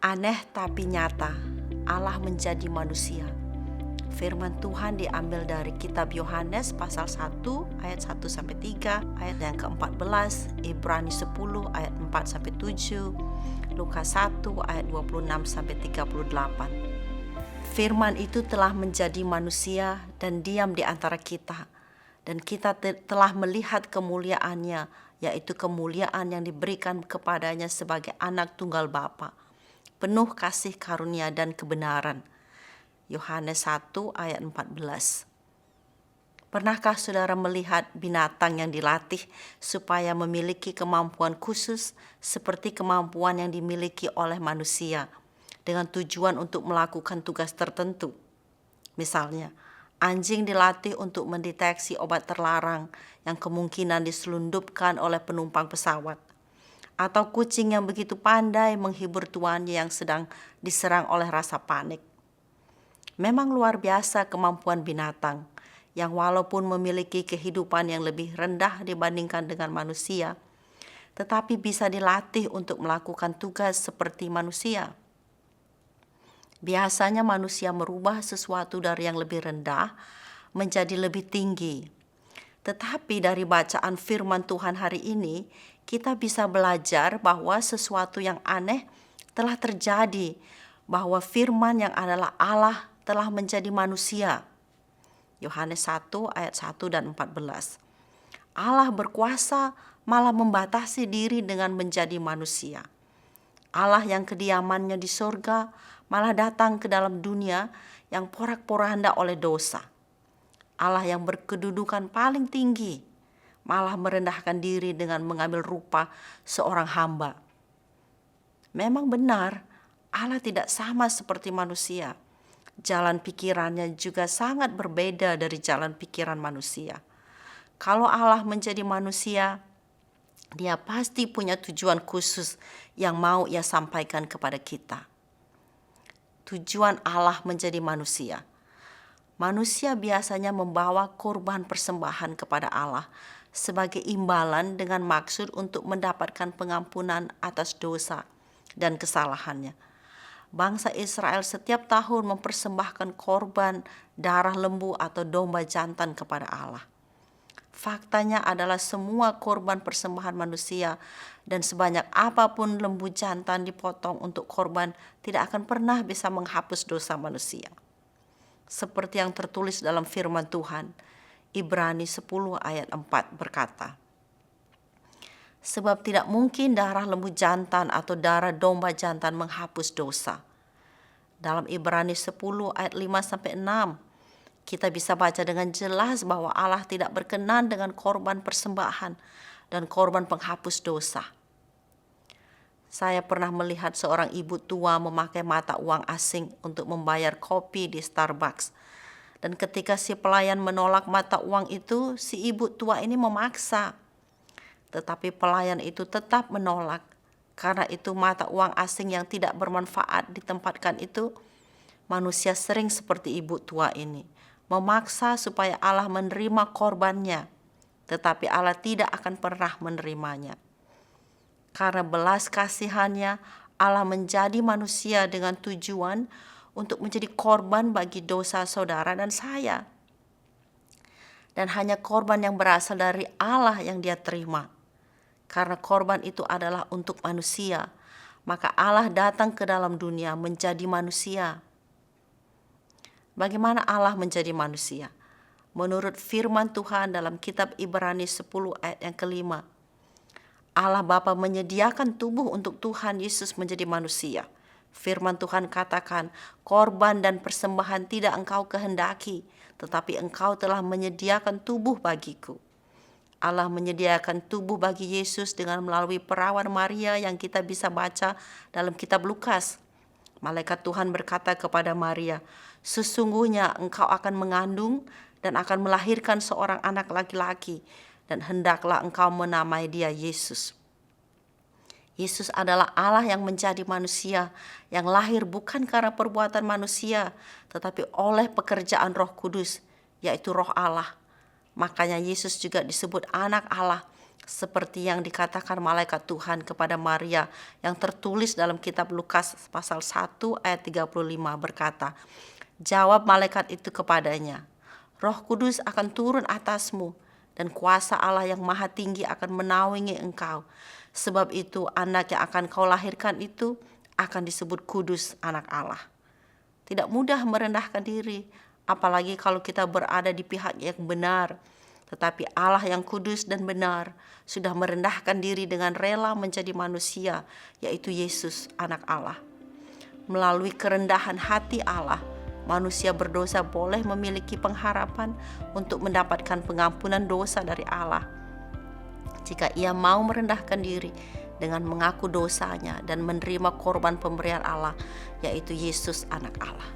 Aneh tapi nyata, Allah menjadi manusia. Firman Tuhan diambil dari kitab Yohanes pasal 1 ayat 1-3, ayat yang ke-14, Ibrani 10 ayat 4-7, Lukas 1 ayat 26-38. Firman itu telah menjadi manusia dan diam di antara kita, dan kita telah melihat kemuliaannya, yaitu kemuliaan yang diberikan kepadanya sebagai anak tunggal Bapa, penuh kasih karunia dan kebenaran. Yohanes 1 ayat 14. Pernahkah saudara melihat binatang yang dilatih supaya memiliki kemampuan khusus seperti kemampuan yang dimiliki oleh manusia dengan tujuan untuk melakukan tugas tertentu? Misalnya, anjing dilatih untuk mendeteksi obat terlarang yang kemungkinan diselundupkan oleh penumpang pesawat, atau kucing yang begitu pandai menghibur tuannya yang sedang diserang oleh rasa panik. Memang luar biasa kemampuan binatang yang walaupun memiliki kehidupan yang lebih rendah dibandingkan dengan manusia, tetapi bisa dilatih untuk melakukan tugas seperti manusia. Biasanya manusia merubah sesuatu dari yang lebih rendah menjadi lebih tinggi. Tetapi dari bacaan firman Tuhan hari ini, kita bisa belajar bahwa sesuatu yang aneh telah terjadi, bahwa firman yang adalah Allah telah menjadi manusia. Yohanes 1 ayat 1 dan 14. Allah berkuasa malah membatasi diri dengan menjadi manusia. Allah yang kediamannya di sorga malah datang ke dalam dunia yang porak-poranda oleh dosa. Allah yang berkedudukan paling tinggi malah merendahkan diri dengan mengambil rupa seorang hamba. Memang benar, Allah tidak sama seperti manusia. Jalan pikirannya juga sangat berbeda dari jalan pikiran manusia. Kalau Allah menjadi manusia, Dia pasti punya tujuan khusus yang mau Ia sampaikan kepada kita. Tujuan Allah menjadi manusia. Manusia biasanya membawa korban persembahan kepada Allah sebagai imbalan dengan maksud untuk mendapatkan pengampunan atas dosa dan kesalahannya. Bangsa Israel setiap tahun mempersembahkan korban darah lembu atau domba jantan kepada Allah. Faktanya adalah semua korban persembahan manusia dan sebanyak apapun lembu jantan dipotong untuk korban tidak akan pernah bisa menghapus dosa manusia. Seperti yang tertulis dalam firman Tuhan, Ibrani 10 ayat 4 berkata, sebab tidak mungkin darah lembu jantan atau darah domba jantan menghapus dosa. Dalam Ibrani 10 ayat 5-6, kita bisa baca dengan jelas bahwa Allah tidak berkenan dengan korban persembahan dan korban penghapus dosa. Saya pernah melihat seorang ibu tua memakai mata uang asing untuk membayar kopi di Starbucks. Dan ketika si pelayan menolak mata uang itu, si ibu tua ini memaksa. Tetapi pelayan itu tetap menolak, karena itu mata uang asing yang tidak bermanfaat ditempatkan itu. Manusia sering seperti ibu tua ini, memaksa supaya Allah menerima korbannya, tetapi Allah tidak akan pernah menerimanya. Karena belas kasihannya, Allah menjadi manusia dengan tujuan untuk menjadi korban bagi dosa saudara dan saya. Dan hanya korban yang berasal dari Allah yang Dia terima. Karena korban itu adalah untuk manusia, maka Allah datang ke dalam dunia menjadi manusia. Bagaimana Allah menjadi manusia? Menurut firman Tuhan dalam kitab Ibrani 10 ayat yang kelima, Allah Bapa menyediakan tubuh untuk Tuhan Yesus menjadi manusia. Firman Tuhan katakan, korban dan persembahan tidak engkau kehendaki, tetapi engkau telah menyediakan tubuh bagiku. Allah menyediakan tubuh bagi Yesus dengan melalui perawan Maria yang kita bisa baca dalam kitab Lukas. Malaikat Tuhan berkata kepada Maria, sesungguhnya engkau akan mengandung dan akan melahirkan seorang anak laki-laki, dan hendaklah engkau menamai dia Yesus. Yesus adalah Allah yang menjadi manusia, yang lahir bukan karena perbuatan manusia, tetapi oleh pekerjaan Roh Kudus, yaitu Roh Allah. Makanya Yesus juga disebut anak Allah, seperti yang dikatakan malaikat Tuhan kepada Maria yang tertulis dalam kitab Lukas pasal 1 ayat 35 berkata, "Jawab malaikat itu kepadanya, Roh Kudus akan turun atasmu dan kuasa Allah yang Maha Tinggi akan menaungi engkau. Sebab itu anak yang akan kau lahirkan itu akan disebut kudus, anak Allah." Tidak mudah merendahkan diri, apalagi kalau kita berada di pihak yang benar. Tetapi Allah yang kudus dan benar sudah merendahkan diri dengan rela menjadi manusia, yaitu Yesus, anak Allah. Melalui kerendahan hati Allah, manusia berdosa boleh memiliki pengharapan untuk mendapatkan pengampunan dosa dari Allah. Jika ia mau merendahkan diri dengan mengaku dosanya dan menerima korban pemberian Allah, yaitu Yesus, anak Allah.